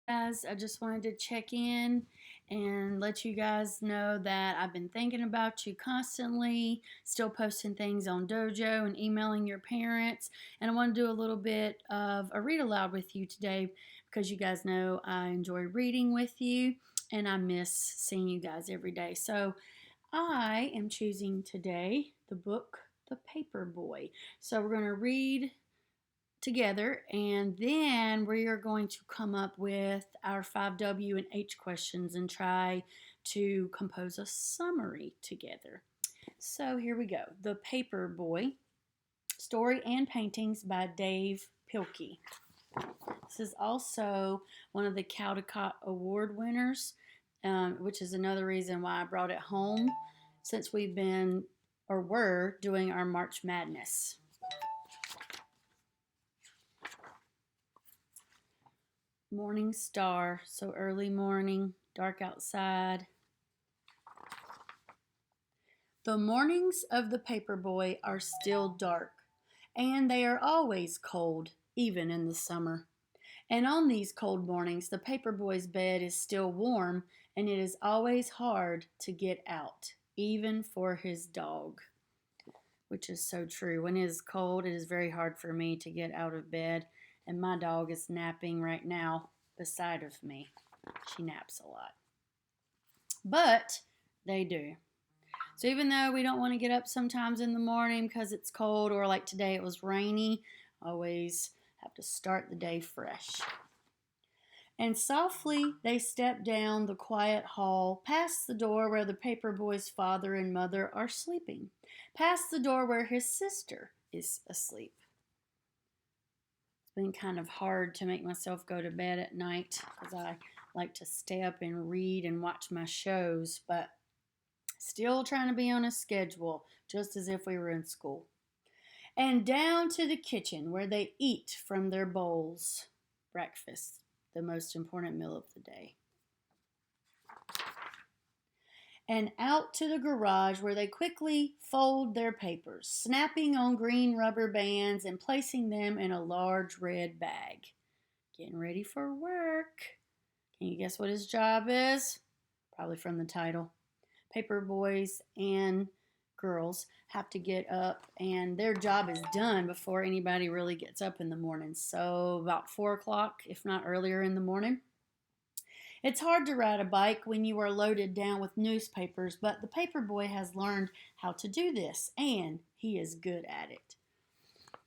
Guys, I just wanted to check in and let you guys know that I've been thinking about you constantly, still posting things on Dojo and emailing your parents. And I want to do a little bit of a read aloud with you today because you guys know I enjoy reading with you and I miss seeing you guys every day. So I am choosing today the book The Paperboy. So we're going to read together, and then we are going to come up with our 5W and H questions and try to compose a summary together. So here we go. The Paperboy, story and paintings by Dave Pilkey. This is also one of the Caldecott Award winners, which is another reason why I brought it home since we've been or were doing our March Madness. Morning star, so early morning, dark outside. The mornings of the Paperboy are still dark, and they are always cold, even in the summer. And on these cold mornings, the Paperboy's bed is still warm, and it is always hard to get out, even for his dog. Which is so true. When it is cold, it is very hard for me to get out of bed. And my dog is napping right now beside of me. She naps a lot. But they do. So even though we don't want to get up sometimes in the morning because it's cold, or like today it was rainy, always have to start the day fresh. And softly they step down the quiet hall, past the door where the Paperboy's father and mother are sleeping, past the door where his sister is asleep. It's been kind of hard to make myself go to bed at night because I like to stay up and read and watch my shows, but still trying to be on a schedule, just as if we were in school. And down to the kitchen where they eat from their bowls. Breakfast, the most important meal of the day. And out to the garage where they quickly fold their papers, snapping on green rubber bands and placing them in a large red bag. Getting ready for work. Can you guess what his job is? Probably from the title. Paper boys and girls have to get up, and their job is done before anybody really gets up in the morning. So about 4 o'clock, if not earlier in the morning. It's hard to ride a bike when you are loaded down with newspapers, but the Paperboy has learned how to do this, and he is good at it.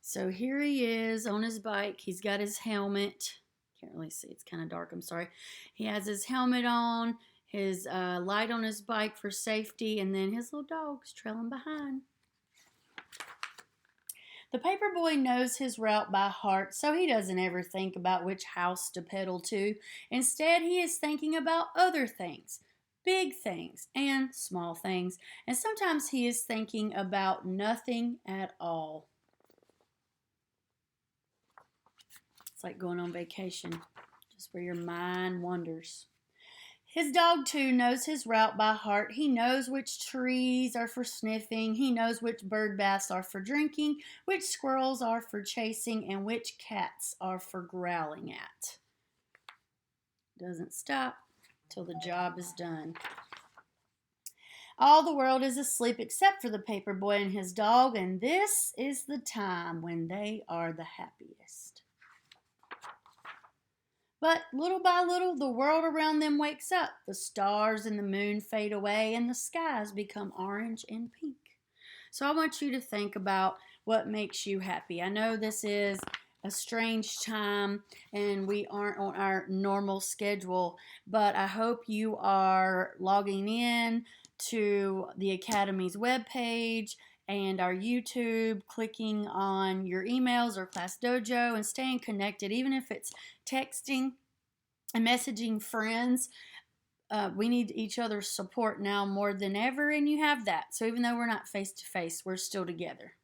So here he is on his bike. He's got his helmet. Can't really see. It's kind of dark. I'm sorry. He has his helmet on, his light on his bike for safety, and then his little dog's trailing behind. The Paperboy knows his route by heart, so he doesn't ever think about which house to pedal to. Instead, he is thinking about other things, big things and small things, and sometimes he is thinking about nothing at all. It's like going on vacation, just where your mind wanders. His dog, too, knows his route by heart. He knows which trees are for sniffing. He knows which bird baths are for drinking, which squirrels are for chasing, and which cats are for growling at. Doesn't stop till the job is done. All the world is asleep except for the Paperboy and his dog, and this is the time when they are the happiest. But little by little, the world around them wakes up. The stars and the moon fade away, and the skies become orange and pink. So I want you to think about what makes you happy. I know this is a strange time, and we aren't on our normal schedule, but I hope you are logging in to the Academy's webpage and our YouTube, clicking on your emails or Class Dojo, and staying connected, even if it's texting and messaging friends. We need each other's support now more than ever, and you have that. So even though we're not face to face, we're still together.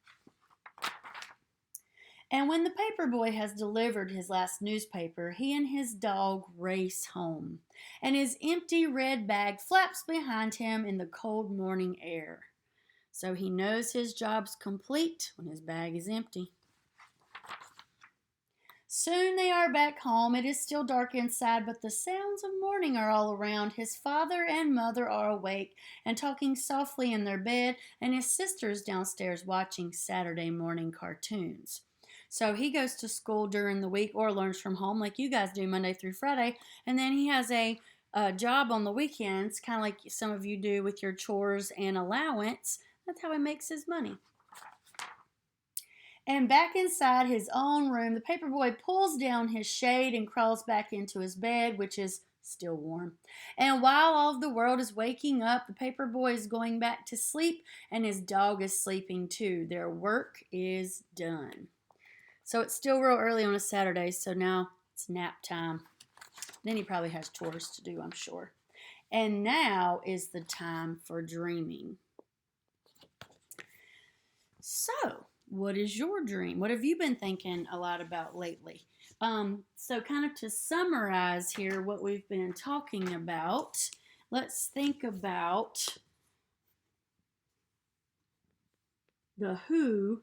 And when the Paperboy has delivered his last newspaper, he and his dog race home, and his empty red bag flaps behind him in the cold morning air. So he knows his job's complete when his bag is empty. Soon they are back home. It is still dark inside, but the sounds of morning are all around. His father and mother are awake and talking softly in their bed, and his sister is downstairs watching Saturday morning cartoons. So he goes to school during the week or learns from home like you guys do Monday through Friday, and then he has a job on the weekends, kind of like some of you do with your chores and allowance. That's how he makes his money. And back inside his own room, the paperboy pulls down his shade and crawls back into his bed, which is still warm. And while all of the world is waking up, the paperboy is going back to sleep, and his dog is sleeping too. Their work is done. So it's still real early on a Saturday, so now it's nap time. Then he probably has chores to do, I'm sure. And now is the time for dreaming. So, what is your dream? What have you been thinking a lot about lately? So kind of to summarize here what we've been talking about, let's think about the who,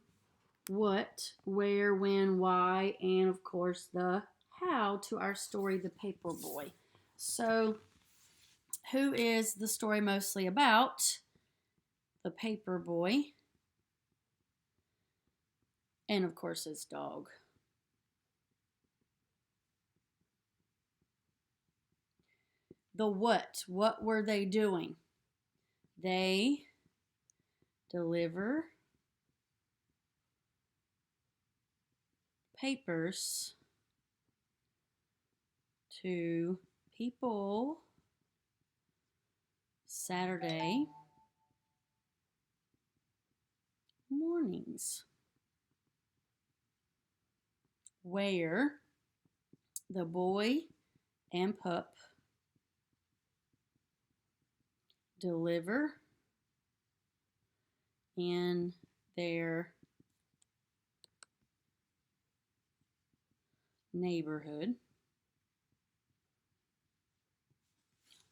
what, where, when, why, and of course the how to our story, The Paperboy. So, who is the story mostly about? The paperboy. And of course his dog. The what were they doing? They deliver papers to people Saturday mornings. Where the boy and pup deliver in their neighborhood.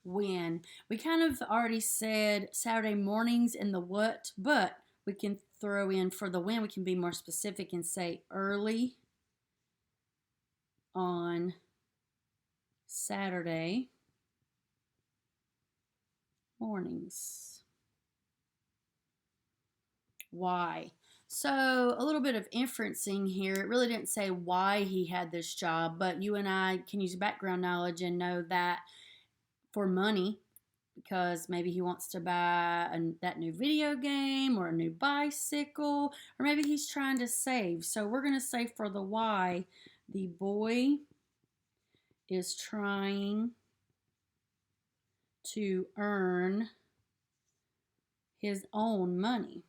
When we kind of already said Saturday mornings and the what, but we can throw in for the when, we can be more specific and say early on Saturday mornings. Why? So a little bit of inferencing here. It really didn't say why he had this job, but you and I can use background knowledge and know that for money, because maybe he wants to buy that new video game or a new bicycle, or maybe he's trying to save. So we're going to say for the why, the boy is trying to earn his own money.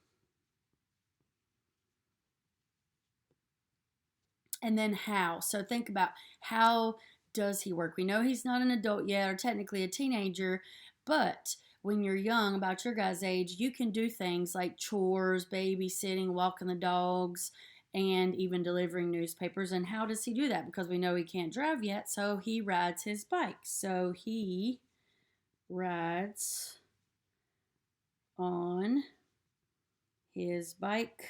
And then how? So think about, how does he work? We know he's not an adult yet, or technically a teenager, but when you're young, about your guys' age, you can do things like chores, babysitting, walking the dogs, and even delivering newspapers. And how does he do that? Because we know he can't drive yet, so he rides his bike. So he rides on his bike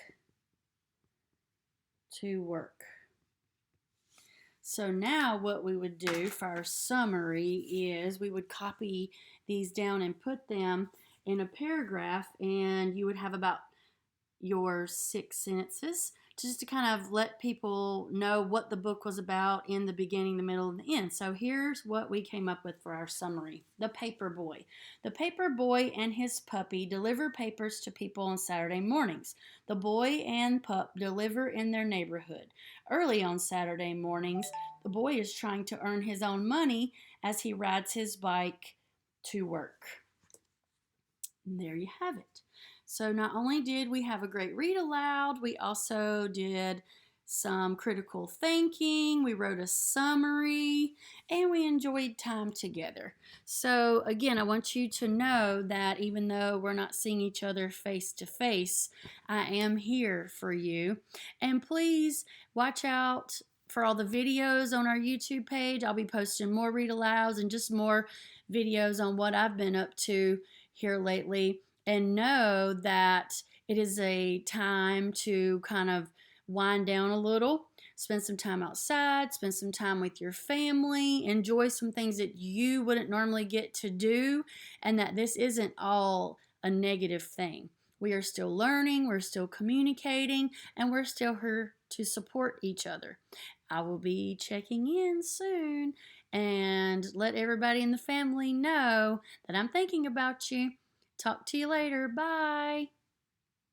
to work. So now what we would do for our summary is we would copy these down and put them in a paragraph, and you would have about your 6 sentences just to kind of let people know what the book was about in the beginning, the middle, and the end. So here's what we came up with for our summary. The Paperboy. The paperboy and his puppy deliver papers to people on Saturday mornings. The boy and pup deliver in their neighborhood. Early on Saturday mornings, the boy is trying to earn his own money as he rides his bike to work. And there you have it. So not only did we have a great read aloud, we also did some critical thinking, we wrote a summary, and we enjoyed time together. So again, I want you to know that even though we're not seeing each other face to face, I am here for you. And please watch out for all the videos on our YouTube page. I'll be posting more read alouds and just more videos on what I've been up to here lately. And know that it is a time to kind of wind down a little. spend some time outside, spend some time with your family, enjoy some things that you wouldn't normally get to do, and that this isn't all a negative thing. We are still learning, we're still communicating, and we're still here to support each other. I will be checking in soon and let everybody in the family know that I'm thinking about you. Talk to you later. Bye.